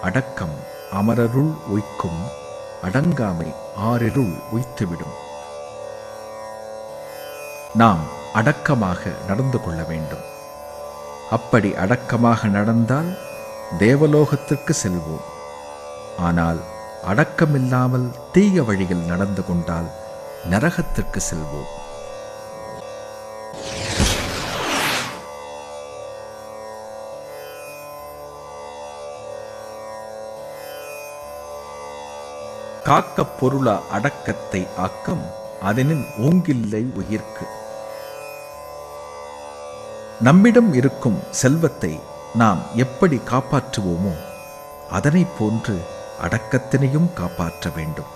அடக்கம் அமரருள் உய்க்கும், அடங்காமை ஆறிருள் உய்த்துவிடும். நாம் அடக்கமாக நடந்து கொள்ள வேண்டும். அப்படி அடக்கமாக நடந்தால் தேவலோகத்திற்கு செல்வோம். ஆனால் அடக்கமில்லாமல் தீய வழியில் நடந்து கொண்டால் நரகத்திற்கு செல்வோம். காக்கப் பொருளா அடக்கத்தை ஆக்கம், அதனின் ஓங்கில்லை உயிர்க்கு. நம்மிடம் இருக்கும் செல்வத்தை நாம் எப்படி காப்பாற்றுவோமோ அதனைப் போன்று அடக்கத்தினையும் காப்பாற்ற வேண்டும்.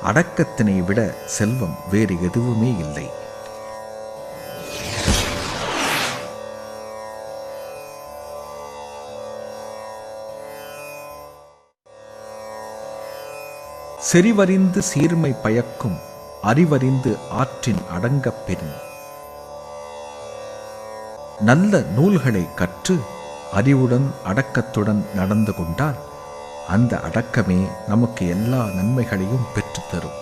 அடக்கத்தினை விட செல்வம் வேறு எதுவுமே இல்லை. செறிவறிந்து சீர்மை பயக்கும், அறிவறிந்து ஆற்றின் அடங்கப் பெறும். நல்ல நூல்களை கற்று அறிவுடன் அடக்கத்துடன் நடந்து கொண்டால் அந்த அடக்கமே நமக்கு எல்லா நன்மைகளையும் பெற்றுத்தரும்.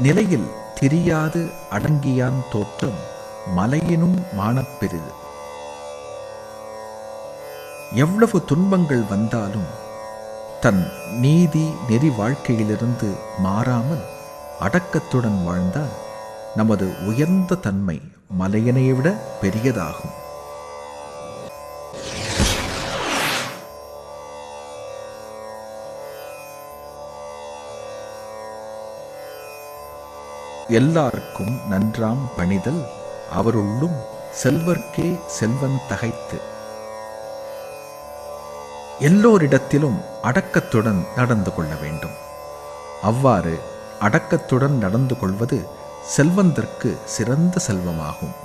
நிலையில் திரியாது அடங்கியான் தோற்றம், மலையினும் மானப்பெரிது. எவ்வளவு துன்பங்கள் வந்தாலும் தன் நீதி நெறி வாழ்க்கையிலிருந்து மாறாமல் அடக்கத்துடன் வாழ்ந்தால் நமது உயர்ந்த தன்மை மலையினை விட பெரியதாகும். எல்லாருக்கும் நன்றாம் பணிதல், அவருள்ளும் செல்வர்க்கே செல்வன் தகைத்து. எல்லோரிடத்திலும் அடக்கத்துடன் நடந்து கொள்ள வேண்டும். அவ்வாறு அடக்கத்துடன் நடந்து கொள்வது செல்வந்தற்கு சிறந்த செல்வமாகும்.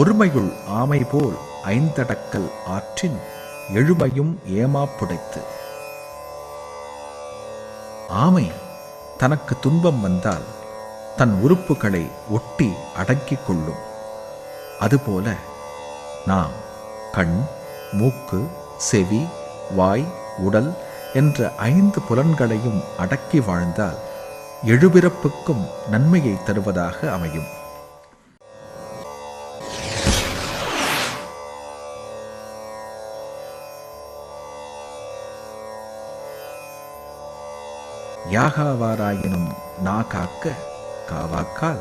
ஒருமையுள் ஆமை போல் ஐந்தடக்கல் ஆற்றின், எழுமையும் ஏமாப்புடைத்து. ஆமை தனக்கு துன்பம் வந்தால் தன் உறுப்புகளை ஒட்டி அடக்கிக் கொள்ளும். அதுபோல நாம் கண், மூக்கு, செவி, வாய், உடல் என்ற 5 புலன்களையும் அடக்கி வாழ்ந்தால் எழுபிறப்புக்கும் நன்மையை தருவதாக அமையும். யாகாவாராயினும் நா காக்க, காவாக்கால்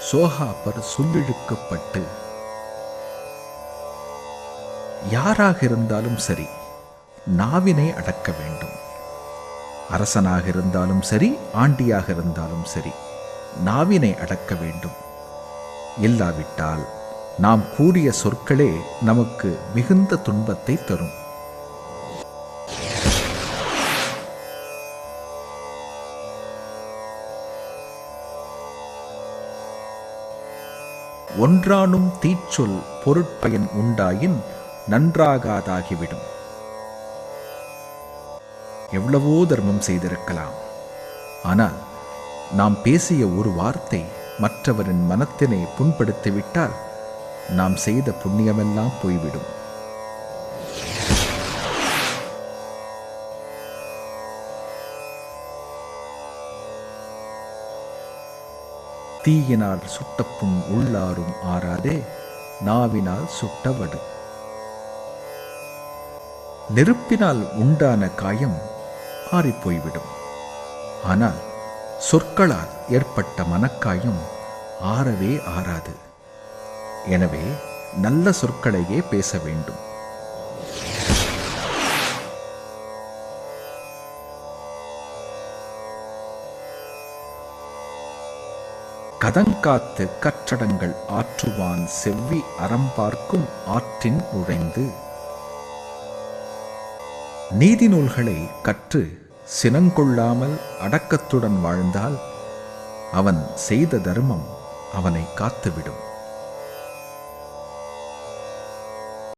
சோகாப்பர் சொல்லிழுக்கப்பட்டு. யாராக இருந்தாலும் சரி நாவினை அடக்க வேண்டும். அரசனாக இருந்தாலும் சரி, ஆண்டியாக இருந்தாலும் சரி, நாவினை அடக்க வேண்டும். இல்லாவிட்டால் நாம் கூறிய சொற்களே நமக்கு மிகுந்த துன்பத்தை தரும். ஒன்றானும் தீச்சொல் பொருட்பயன் உண்டாயின் நன்றாகாதாகிவிடும். எவ்வளவோ தர்மம் செய்திருக்கலாம், ஆனால் நாம் பேசிய ஒரு வார்த்தை மற்றவரின் மனத்தினை புண்படுத்திவிட்டால் நாம் செய்த புண்ணியமெல்லாம் போய்விடும். தீயினால் சுட்டப்புண் உள்ளாரும் ஆறாதே, நாவினால் சுட்டவடு. நெருப்பினால் உண்டான காயம் ஆறிப்போய்விடும். ஆனால் சொற்களால் ஏற்பட்ட மனக்காயம் ஆறவே ஆறாது. எனவே நல்ல சொற்களையே பேச வேண்டும். கதங்காத்து கற்றடங்கள் ஆற்றுவான் செவ்வி அறம்பார்க்கும் ஆற்றின் நுழைந்து. நீதி நூல்களை கற்று சினங்கொள்ளாமல் அடக்கத்துடன் வாழ்ந்தால் அவன் செய்த தர்மம் அவனை காத்துவிடும்.